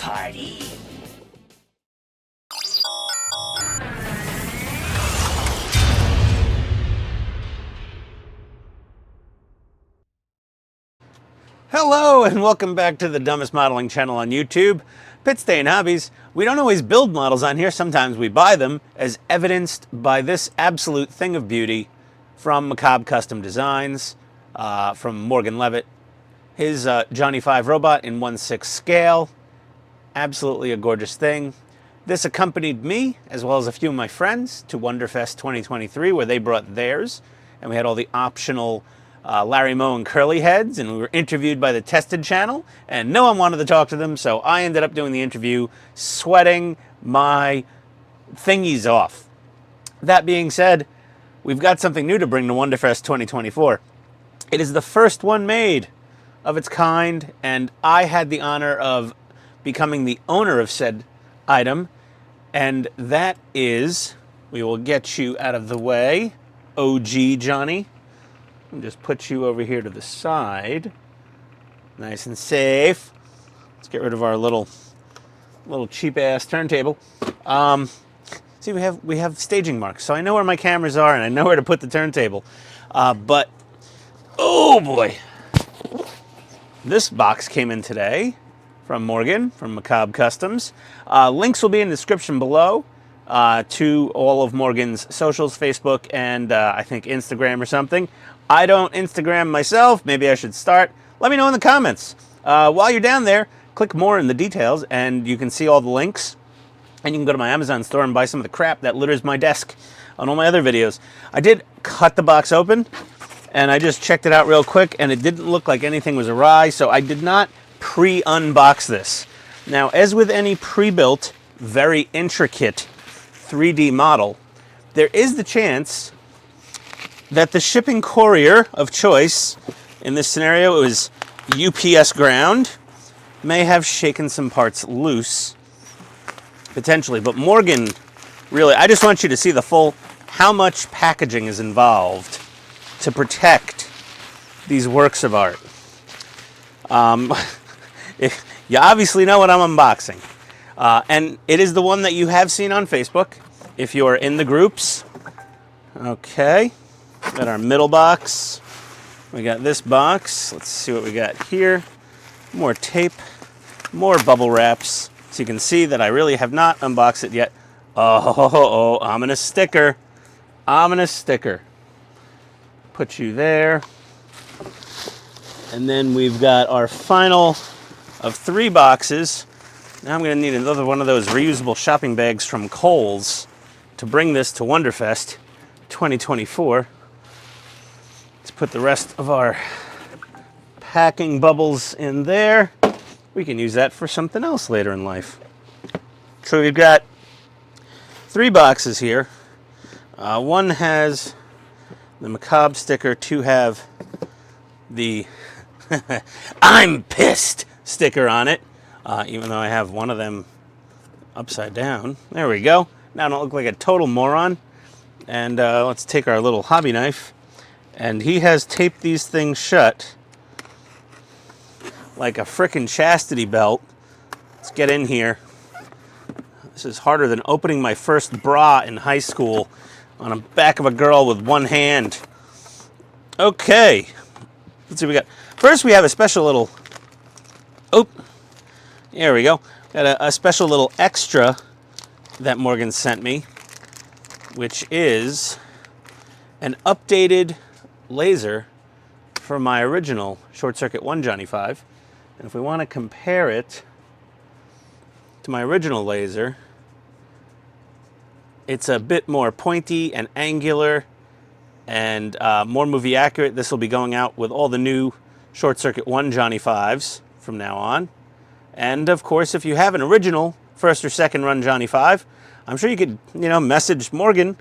party. Hello and welcome back to the dumbest modeling channel on YouTube, Pitstain Hobbies. We don't always build models on here, sometimes we buy them, as evidenced by this absolute thing of beauty from Macabre Custom Designs, from Morgan Levitt. His Johnny 5 robot in 1/6 scale, absolutely a gorgeous thing. This accompanied me, as well as a few of my friends, to Wonderfest 2023, where they brought theirs, and we had all the optional Larry Moe and Curly Heads, and we were interviewed by the Tested channel, and no one wanted to talk to them, so I ended up doing the interview, sweating my thingies off. That being said, we've got something new to bring to Wonderfest 2024. It is the first one made of its kind, and I had the honor of becoming the owner of said item, and that is, we will get you out of the way, OG Johnny. Just put you over here to the side, nice and safe. Let's get rid of our little cheap ass turntable. See, we have staging marks, so I know where my cameras are and I know where to put the turntable. But oh boy, this box came in today from Morgan from Macabre Customs. Links will be in the description below to all of Morgan's socials, Facebook and I think Instagram or something. I don't Instagram myself. Maybe I should start. Let me know in the comments. While you're down there, click more in the details and you can see all the links. And you can go to my Amazon store and buy some of the crap that litters my desk on all my other videos. I did cut the box open and I just checked it out real quick and it didn't look like anything was awry, so I did not pre-unbox this. Now, as with any pre-built, very intricate 3D model, there is the chance that the shipping courier of choice, in this scenario it was UPS Ground, may have shaken some parts loose, potentially. But Morgan, really, I just want you to see the full, how much packaging is involved to protect these works of art. You obviously know what I'm unboxing. And it is the one that you have seen on Facebook, if you are in the groups. Okay. Got our middle box. We got this box. Let's see what we got here. More tape, more bubble wraps. So you can see that I really have not unboxed it yet. Oh, ominous sticker. Ominous sticker. Put you there. And then we've got our final of 3 boxes. Now I'm going to need another one of those reusable shopping bags from Kohl's to bring this to Wonderfest 2024. Let's put the rest of our packing bubbles in there. We can use that for something else later in life. So we've got 3 boxes here. One has the Macabre sticker, 2 have the I'm pissed sticker on it, even though I have one of them upside down. There we go. Now I don't look like a total moron. And let's take our little hobby knife. And he has taped these things shut like a frickin' chastity belt. Let's get in here. This is harder than opening my first bra in high school on the back of a girl with one hand. Okay. Let's see what we got. First we have a special little, oh, there we go. Got a special little extra that Morgan sent me, which is an updated laser for my original Short Circuit 1 Johnny 5. And if we want to compare it to my original laser, it's a bit more pointy and angular and more movie accurate. This will be going out with all the new Short Circuit 1 Johnny 5s from now on. And of course, if you have an original first or second run Johnny 5, I'm sure you could, message Morgan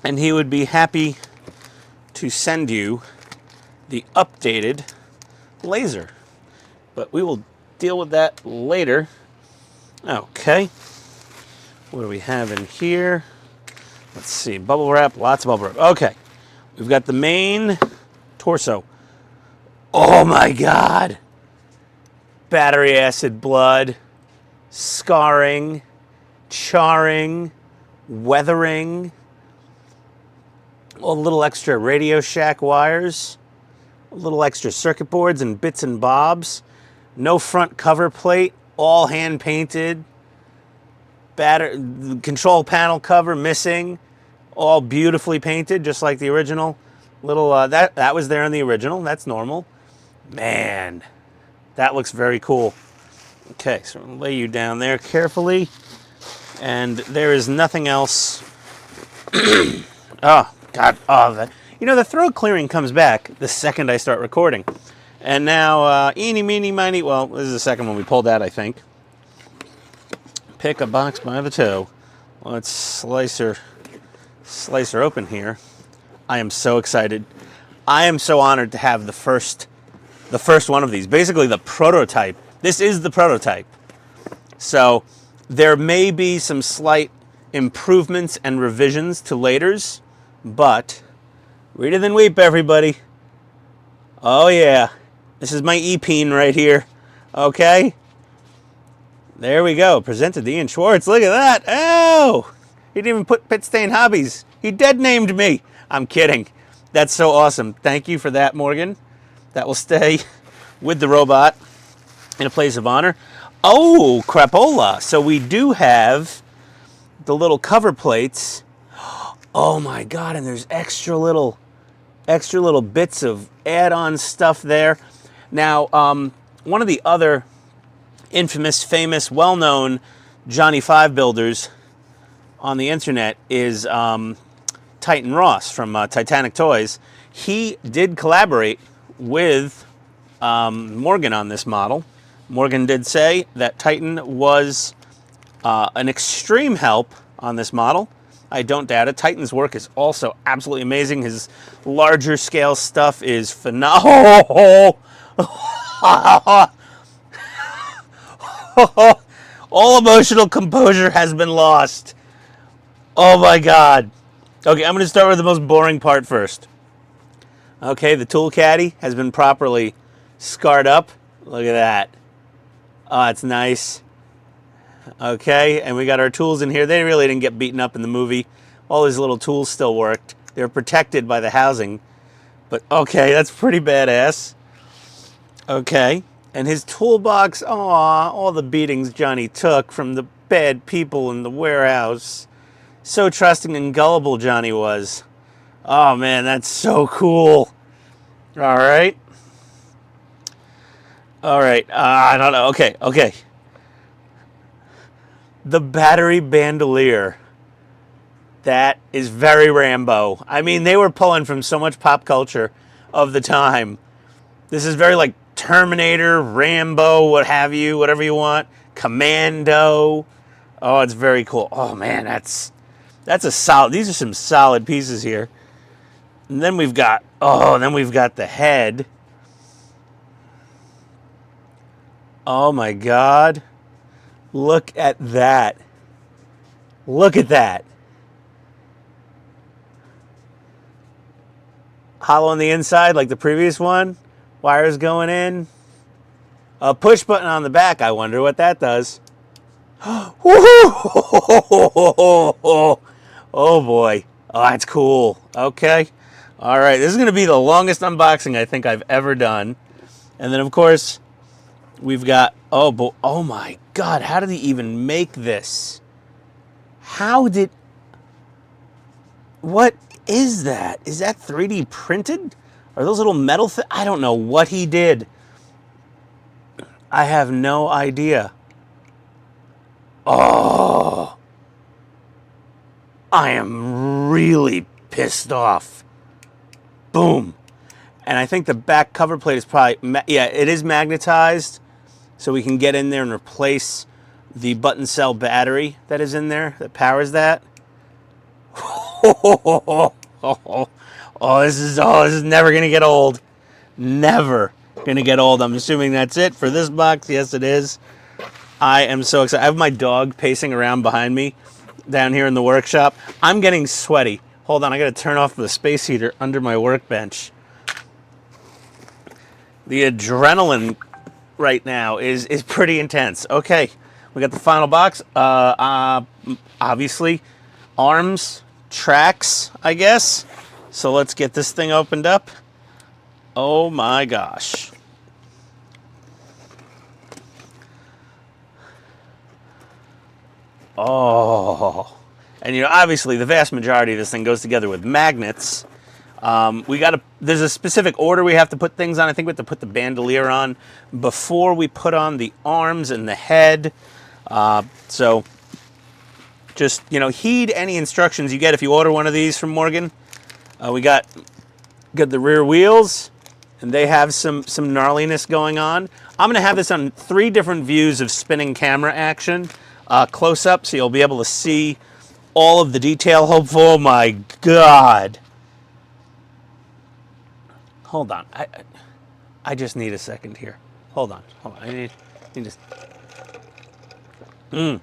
and he would be happy to send you the updated laser. But we will deal with that later. Okay. What do we have in here? Let's see. Bubble wrap. Lots of bubble wrap. Okay. We've got the main torso. Oh my God. Battery acid blood. scarring, charring, weathering, a little extra Radio Shack wires, a little extra circuit boards and bits and bobs, no front cover plate, all hand painted, control panel cover missing, all beautifully painted, just like the original. Little that was there in the original. That's normal. Man, that looks very cool. Okay, so I'm gonna lay you down there carefully, and there is nothing else. Oh God! Oh, the throat clearing comes back the second I start recording, and now eeny, meeny, miny. Well, this is the second one we pulled out, I think. Pick a box by the toe. Let's slice her open here. I am so excited. I am so honored to have the first one of these. Basically the prototype. This is the prototype. So there may be some slight improvements and revisions to laters, but read it and weep, everybody. Oh yeah. This is my E-peen right here. Okay? There we go. Presented to Ian Schwartz. Look at that. Oh! He didn't even put Pitstain Hobbies. He dead named me. I'm kidding. That's so awesome. Thank you for that, Morgan. That will stay with the robot in a place of honor. Oh, crapola. So we do have the little cover plates. Oh my God, and there's extra little bits of add-on stuff there. Now, one of the other infamous, famous, well-known Johnny 5 builders on the internet is Titan Ross from Titanic Toys. He did collaborate with Morgan on this model. Morgan did say that Titan was an extreme help on this model. I don't doubt it. Titan's work is also absolutely amazing. His larger scale stuff is phenomenal. All emotional composure has been lost. Oh my God. Okay, I'm going to start with the most boring part first. Okay, the tool caddy has been properly scarred up. Look at that. Oh, it's nice. Okay, and we got our tools in here. They really didn't get beaten up in the movie. All these little tools still worked. They're protected by the housing. But okay, that's pretty badass. Okay, and his toolbox, aw, all the beatings Johnny took from the bad people in the warehouse. So trusting and gullible Johnny was. Oh man, that's so cool. All right. I don't know. Okay. The battery bandolier. That is very Rambo. I mean, they were pulling from so much pop culture of the time. This is very like Terminator, Rambo, what have you, whatever you want. Commando. Oh, it's very cool. Oh man, that's a solid. These are some solid pieces here. And then we've got the head. Oh my God. Look at that. Look at that. Hollow on the inside like the previous one. Wires going in. A push button on the back. I wonder what that does. Oh boy. Oh, that's cool. Okay. All right. This is going to be the longest unboxing I think I've ever done. And then, of course, we've got... Oh my God. How did he even make this? What is that? Is that 3D printed? Are those little metal I don't know what he did. I have no idea. Oh, I am really pissed off. Boom. And I think the back cover plate is probably, yeah, it is magnetized. So we can get in there and replace the button cell battery that is in there that powers that. This is never going to get old. Never going to get old. I'm assuming that's it for this box. Yes, it is. I am so excited. I have my dog pacing around behind me down here in the workshop. I'm getting sweaty. Hold on, I got to turn off the space heater under my workbench. The adrenaline right now is pretty intense. Okay, We got the final box. Obviously, arms, tracks, I guess. So let's get this thing opened up. Oh my gosh. Oh. And you know, obviously the vast majority of this thing goes together with magnets. There's a specific order we have to put things on. I think we have to put the bandolier on before we put on the arms and the head. So just, you know, heed any instructions you get if you order one of these from Morgan. We got the rear wheels, and they have some gnarliness going on. I'm going to have this on 3 different views of spinning camera action, close up, so you'll be able to see all of the detail. Hopeful. Oh my God. Hold on. I just need a second here. Hold on. I need to.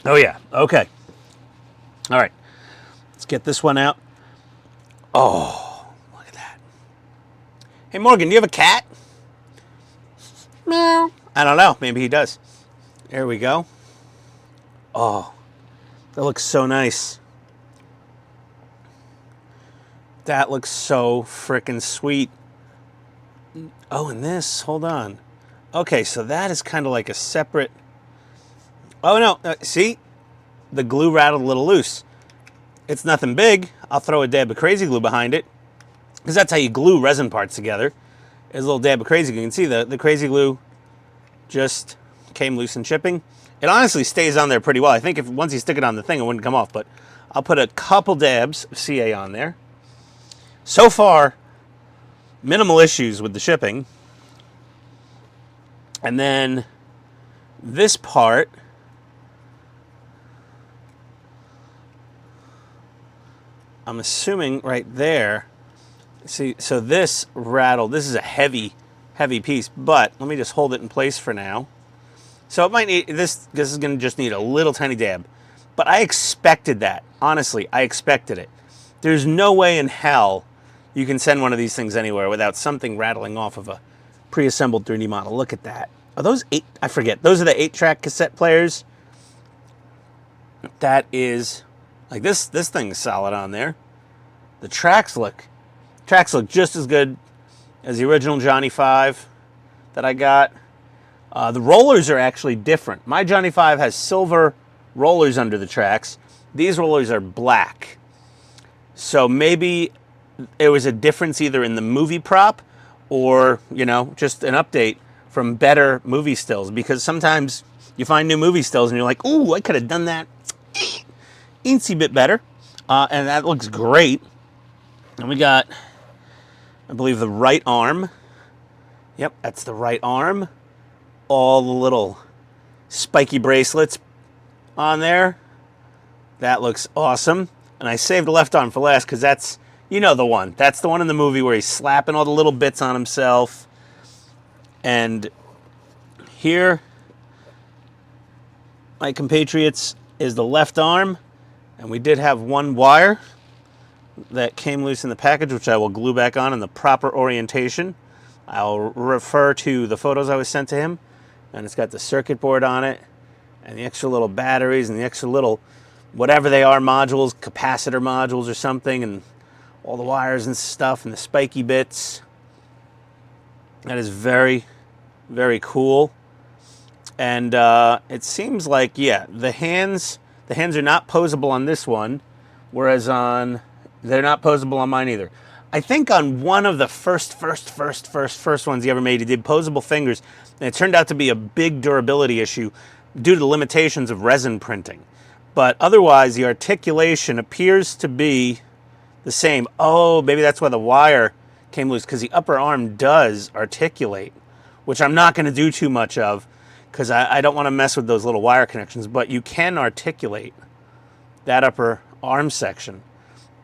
Oh yeah. Okay. All right. Let's get this one out. Oh, look at that. Hey Morgan, do you have a cat? Meow. I don't know. Maybe he does. There we go. Oh, that looks so nice. That looks so frickin' sweet. Oh, and this, hold on. Okay, so that is kind of like a separate... Oh, no, see? The glue rattled a little loose. It's nothing big. I'll throw a dab of crazy glue behind it, because that's how you glue resin parts together. There's a little dab of crazy glue. You can see the crazy glue just came loose in shipping. It honestly stays on there pretty well. I think if once you stick it on the thing, it wouldn't come off, but I'll put a couple dabs of CA on there. So far, minimal issues with the shipping. And then this part, I'm assuming right there. See, so this rattled. This is a heavy piece, but let me just hold it in place for now. So it might need this is going to just need a little tiny dab. But I expected that. Honestly, I expected it. There's no way in hell you can send one of these things anywhere without something rattling off of a pre-assembled 3D model. Look at that. Are those 8? I forget. Those are the 8-track cassette players. That is, like, this thing is solid on there. The tracks look just as good as the original Johnny 5 that I got. The rollers are actually different. My Johnny 5 has silver rollers under the tracks. These rollers are black. So maybe it was a difference either in the movie prop or, you know, just an update from better movie stills, because sometimes you find new movie stills and you're like, ooh, I could have done that eensy bit better. And that looks great. And we got, I believe, the right arm. Yep, that's the right arm. All the little spiky bracelets on there. That looks awesome. And I saved the left arm for last because that's, you know, the one. That's the one in the movie where he's slapping all the little bits on himself. And here, my compatriots, is the left arm. And we did have one wire that came loose in the package, which I will glue back on in the proper orientation. I'll refer to the photos I was sent to him. And it's got the circuit board on it, and the extra little batteries, and the extra little, whatever they are, modules, capacitor modules or something, and all the wires and stuff, and the spiky bits. That is very, very cool. And it seems like, yeah, the hands are not posable on this one, whereas they're not posable on mine either. I think on one of the first ones he ever made, he did posable fingers, and it turned out to be a big durability issue due to the limitations of resin printing. But otherwise, the articulation appears to be the same. Oh, maybe that's why the wire came loose, because the upper arm does articulate, which I'm not going to do too much of, because I don't want to mess with those little wire connections, but you can articulate that upper arm section.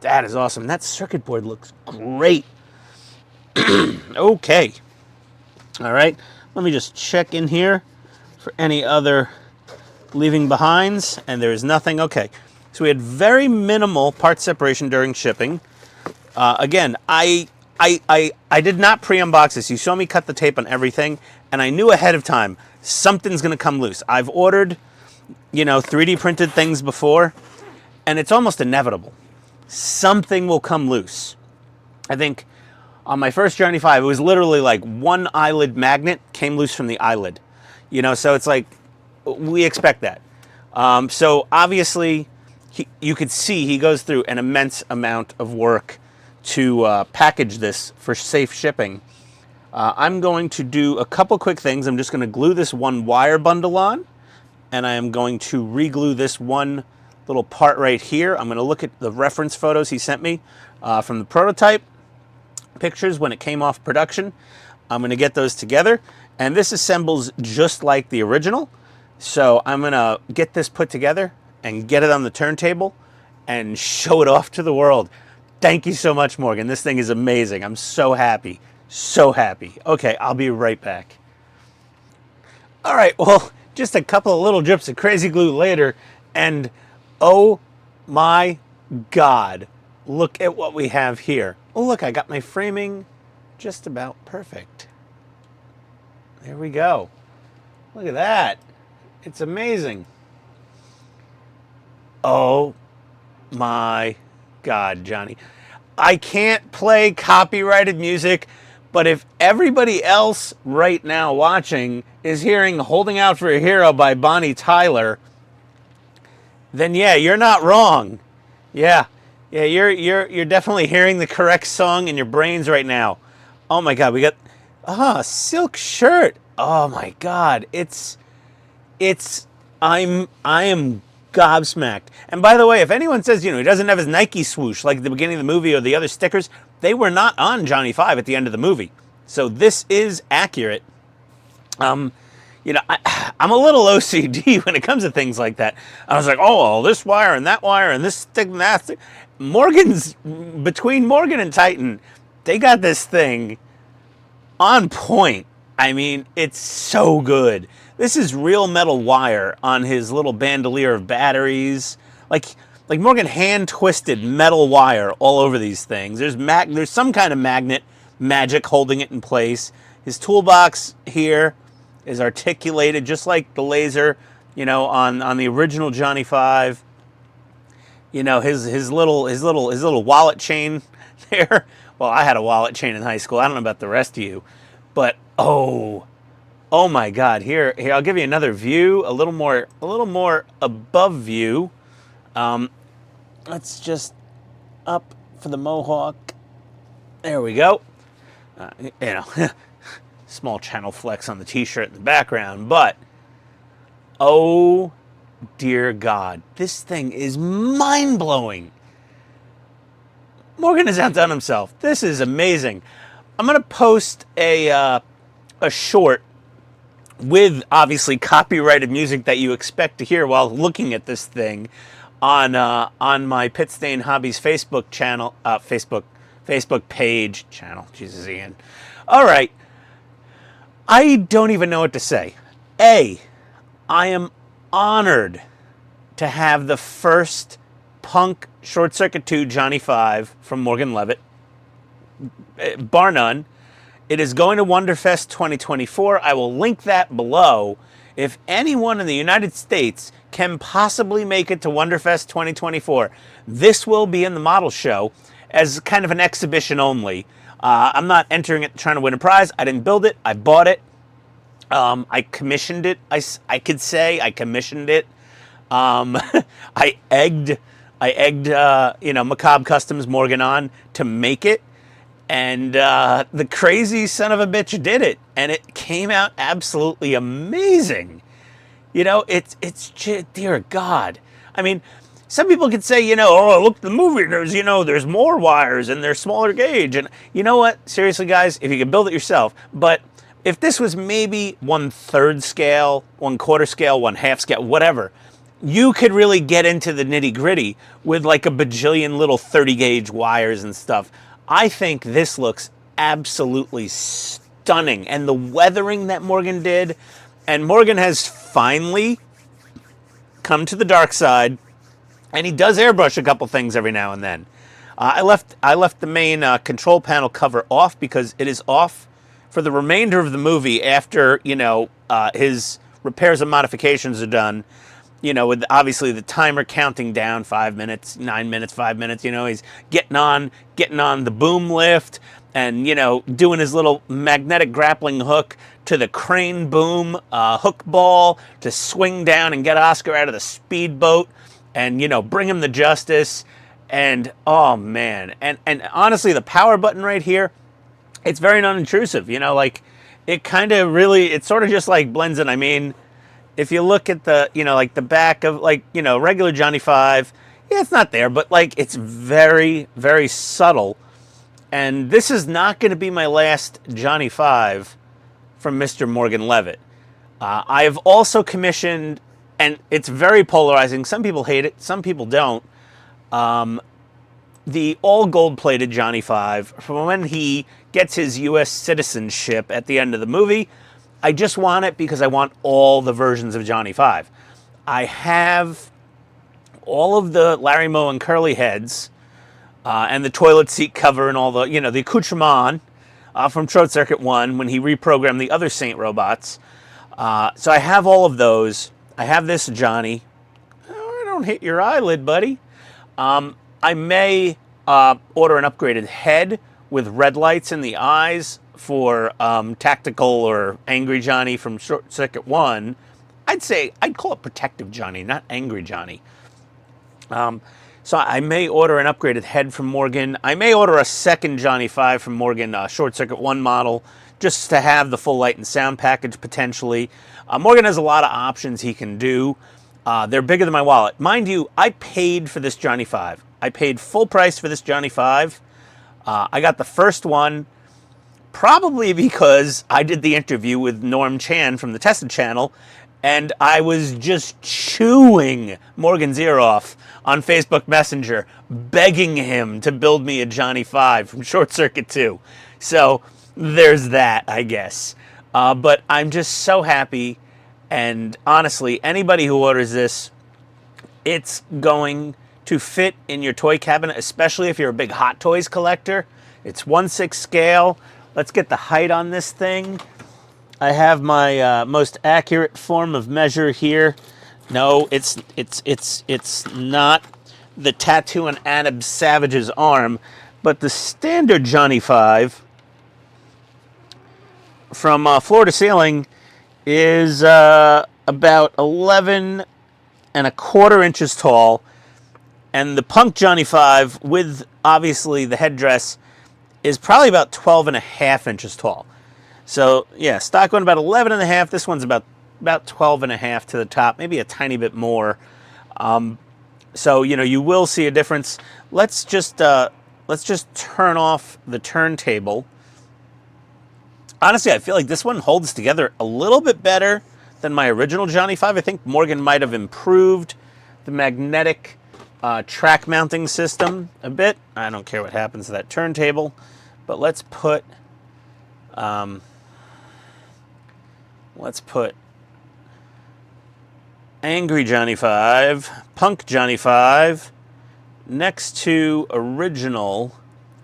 That is awesome. That circuit board looks great. Okay. All right. Let me just check in here for any other leaving behinds, and there is nothing. Okay. So we had very minimal part separation during shipping. Again, I I did not pre-unbox this. You saw me cut the tape on everything, and I knew ahead of time something's going to come loose. I've ordered, 3D printed things before, and it's almost inevitable. Something will come loose. I think on my first Journey 5, it was literally like one eyelid magnet came loose from the eyelid. So it's like, we expect that. So obviously, you could see he goes through an immense amount of work to package this for safe shipping. I'm going to do a couple quick things. I'm just going to glue this one wire bundle on, and I am going to re-glue this one little part right here. I'm going to look at the reference photos he sent me from the prototype pictures when it came off production. I'm going to get those together, and this assembles just like the original. So I'm going to get this put together and get it on the turntable and show it off to the world. Thank you so much, Morgan. This thing is amazing. I'm so happy. So happy. Okay, I'll be right back. All right, well, just a couple of little drips of crazy glue later, and oh my God, look at what we have here. Oh, look, I got my framing just about perfect. There we go. Look at that. It's amazing. Oh my God, Johnny. I can't play copyrighted music, but if everybody else right now watching is hearing Holding Out for a Hero by Bonnie Tyler, then yeah, you're not wrong. Yeah, you're definitely hearing the correct song in your brains right now. Oh my God, we got silk shirt. Oh my God, I am gobsmacked. And by the way, if anyone says, he doesn't have his Nike swoosh like at the beginning of the movie or the other stickers, they were not on Johnny 5 at the end of the movie. So this is accurate. I'm a little OCD when it comes to things like that. I was like, oh, this wire and this stick and that stick. Between Morgan and Titan, they got this thing on point. I mean, it's so good. This is real metal wire on his little bandolier of batteries. Like Morgan hand-twisted metal wire all over these things. There's some kind of magnet magic holding it in place. His toolbox here is articulated just like the laser, on the original Johnny 5. His little wallet chain there. Well, I had a wallet chain in high school. I don't know about the rest of you, but oh my God! Here, I'll give you another view, a little more above view. Let's just up for the mohawk. There we go. Small channel flex on the t-shirt in the background, but oh dear God, this thing is mind-blowing. Morgan has outdone himself. This is amazing. I'm gonna post a short with obviously copyrighted music that you expect to hear while looking at this thing on my Pitstain Hobbies Facebook channel, Facebook page channel. Jesus, Ian. All right. I don't even know what to say. I am honored to have the first Punk Short Circuit 2 Johnny 5 from Morgan Levitt, bar none. It is going to Wonderfest 2024. I will link that below. If anyone in the United States can possibly make it to Wonderfest 2024, this will be in the model show as kind of an exhibition only. I'm not entering it trying to win a prize. I didn't build it. I bought it. I commissioned it. I could say I commissioned it. I egged Macabre Customs Morgan on to make it. And the crazy son of a bitch did it, and it came out absolutely amazing. It's dear God. I mean, some people could say, oh, look at the movie. There's more wires and they're smaller gauge. And you know what? Seriously, guys, if you could build it yourself. But if this was maybe 1/3 scale, 1/4 scale, 1/2 scale, whatever, you could really get into the nitty gritty with like a bajillion little 30 gauge wires and stuff. I think this looks absolutely stunning. And the weathering that Morgan did, and Morgan has finally come to the dark side, and he does airbrush a couple things every now and then. I left the main control panel cover off because it is off for the remainder of the movie after, his repairs and modifications are done. With obviously the timer counting down 5 minutes, 9 minutes, 5 minutes, he's getting on the boom lift and, doing his little magnetic grappling hook to the crane boom hook ball to swing down and get Oscar out of the speedboat and, bring him to justice. And, oh man. And honestly, the power button right here, it's very non-intrusive, it kind of really, it sort of just like blends in. I mean, if you look at the, like the back of regular Johnny 5, yeah, it's not there, but like it's very, very subtle. And this is not going to be my last Johnny 5 from Mr. Morgan Levitt. I have also commissioned, and it's very polarizing. Some people hate it, some people don't. The all gold-plated Johnny 5 from when he gets his U.S. citizenship at the end of the movie. I just want it because I want all the versions of Johnny 5. I have all of the Larry Moe and Curly heads and the toilet seat cover and all the, the accoutrement from Short Circuit 1 when he reprogrammed the other Saint robots. So I have all of those. I have this Johnny. Oh, don't hit your eyelid, buddy. I may order an upgraded head with red lights in the eyes for Tactical or Angry Johnny from Short Circuit 1. I'd call it Protective Johnny, not Angry Johnny. So I may order an upgraded head from Morgan. I may order a second Johnny 5 from Morgan Short Circuit 1 model just to have the full light and sound package potentially. Morgan has a lot of options he can do. They're bigger than my wallet. Mind you, I paid for this Johnny 5. I paid full price for this Johnny 5. I got the first one probably because I did the interview with Norm Chan from the Tested channel, and I was just chewing Morgan's ear off on Facebook Messenger, begging him to build me a Johnny 5 from Short Circuit 2. So there's that, I guess. But I'm just so happy, and honestly, anybody who orders this, it's going to fit in your toy cabinet, especially if you're a big Hot Toys collector. It's 1/6 scale. Let's get the height on this thing. I have my most accurate form of measure here. No, it's not the Tattoo and Anab Savage's arm, but the standard Johnny 5 from floor to ceiling is about 11 1/4 inches tall, and the Punk Johnny 5 with obviously the headdress is probably about 12 1/2 inches tall. So yeah, stock one about 11 1/2. This one's about 12 1/2 to the top, maybe a tiny bit more. So you will see a difference. Let's just turn off the turntable. Honestly, I feel like this one holds together a little bit better than my original Johnny 5. I think Morgan might have improved the magnetic track mounting system a bit. I don't care what happens to that turntable, but let's put Angry Johnny 5, Punk Johnny 5 next to original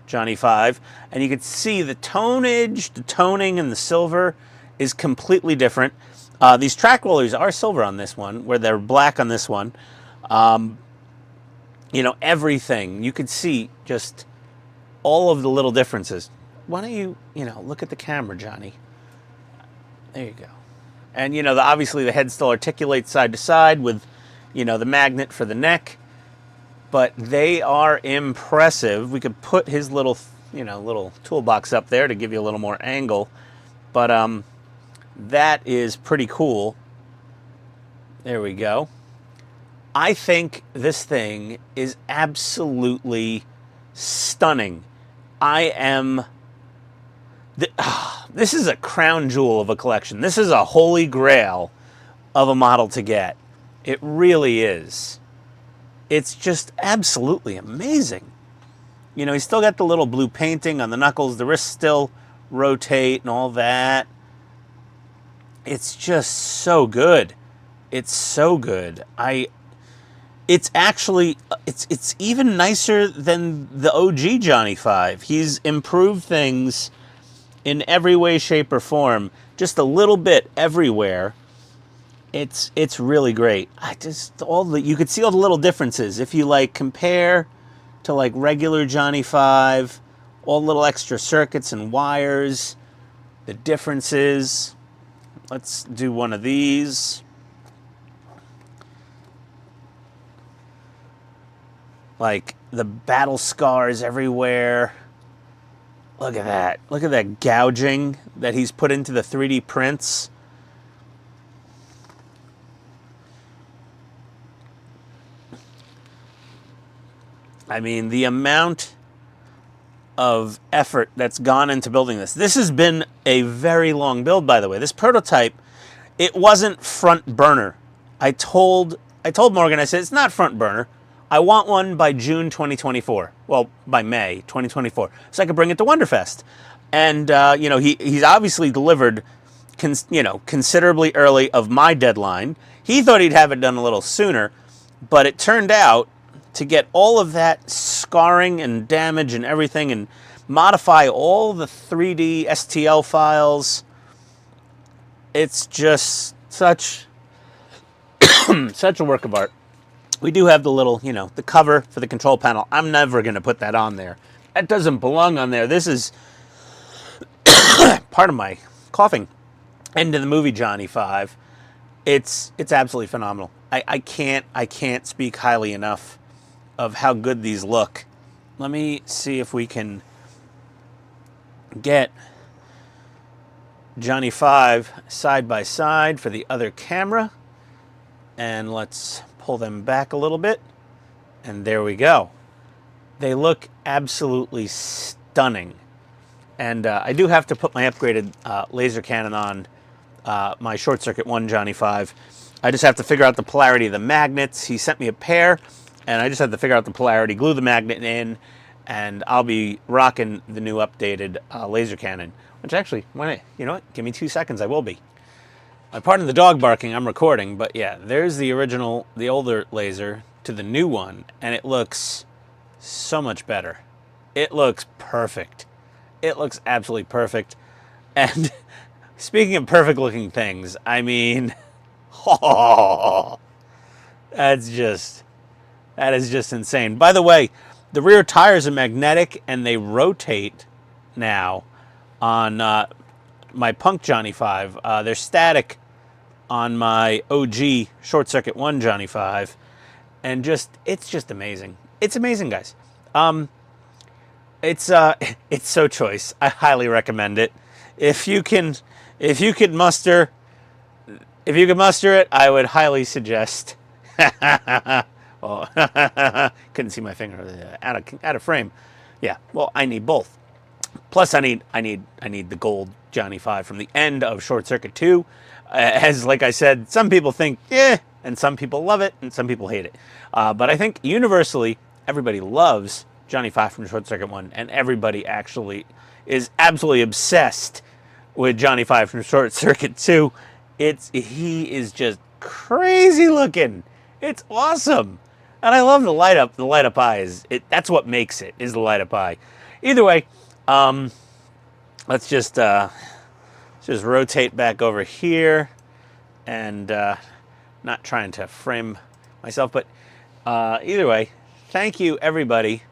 Johnny 5, and you can see the tonage, the toning, and the silver is completely different. These track rollers are silver on this one, where they're black on this one. Everything. You could see just all of the little differences. Why don't you, look at the camera, Johnny? There you go. And, obviously the head still articulates side to side with, the magnet for the neck. But they are impressive. We could put his little toolbox up there to give you a little more angle. But that is pretty cool. There we go. I think this thing is absolutely stunning. This is a crown jewel of a collection. This is a holy grail of a model to get. It really is. It's just absolutely amazing. He's still got the little blue painting on the knuckles. The wrists still rotate and all that. It's just so good. It's so good. it's actually, it's even nicer than the OG Johnny 5. He's improved things in every way, shape, or form, just a little bit everywhere. It's really great. You could see all the little differences if you like compare to like regular Johnny 5, all the little extra circuits and wires, the differences. Let's do one of these. Like the battle scars everywhere. Look at that. Look at that gouging that he's put into the 3D prints. I mean, the amount of effort that's gone into building this. This has been a very long build, by the way. This prototype, it wasn't front burner. I told Morgan, I said, it's not front burner. I want one by June 2024. Well, by May 2024, so I could bring it to Wonderfest. And you know, he's obviously delivered, considerably early of my deadline. He thought he'd have it done a little sooner, but it turned out to get all of that scarring and damage and everything, and modify all the 3D STL files. It's just such such a work of art. We do have the little, the cover for the control panel. I'm never going to put that on there. That doesn't belong on there. This is part of my coughing. End of the movie Johnny 5. It's absolutely phenomenal. I can't speak highly enough of how good these look. Let me see if we can get Johnny 5 side by side for the other camera. And let's pull them back a little bit. And there we go. They look absolutely stunning. And I do have to put my upgraded laser cannon on my Short Circuit 1 Johnny 5. I just have to figure out the polarity of the magnets. He sent me a pair, and I just have to figure out the polarity, glue the magnet in, and I'll be rocking the new updated laser cannon. Which actually, you know what? Give me 2 seconds, I will be. Pardon the dog barking, I'm recording, but yeah, there's the original, the older laser to the new one, and it looks so much better. It looks perfect. It looks absolutely perfect. And speaking of perfect looking things, I mean, that is just insane. By the way, the rear tires are magnetic and they rotate now on my Punk Johnny 5. They're static on my OG Short Circuit 1 Johnny 5. And it's just amazing. It's amazing, guys. It's so choice. I highly recommend it. If you can muster it, I would highly suggest. Well, couldn't see my finger out of frame. Yeah. Well, I need both. Plus, I need the gold Johnny 5 from the end of Short Circuit 2. As like I said, some people think and some people love it, and some people hate it. But I think universally, everybody loves Johnny 5 from Short Circuit 1, and everybody actually is absolutely obsessed with Johnny 5 from Short Circuit 2. He is just crazy looking. It's awesome. And I love the light up. The light up eye that's what makes it, is the light up eye. Either way, let's just rotate back over here, and not trying to frame myself, but either way, thank you everybody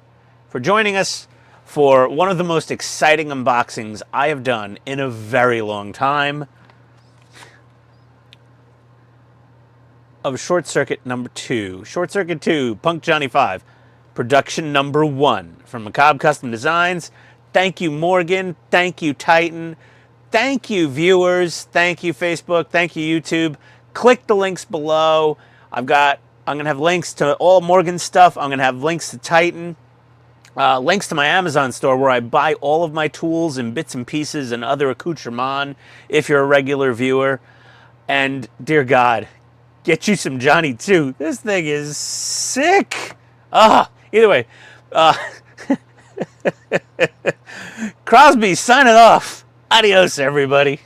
for joining us for one of the most exciting unboxings I have done in a very long time of Short Circuit number 2. Short Circuit 2, Punk Johnny 5, production number 1 from Macabre Custom Designs. Thank you, Morgan. Thank you, Titan. Thank you, viewers. Thank you, Facebook. Thank you, YouTube. Click the links below. I'm going to have links to all Morgan's stuff. I'm going to have links to Titan. Links to my Amazon store where I buy all of my tools and bits and pieces and other accoutrements if you're a regular viewer. And dear God, get you some Johnny 2. This thing is sick. Either way, Crosby signing off. Adios, everybody.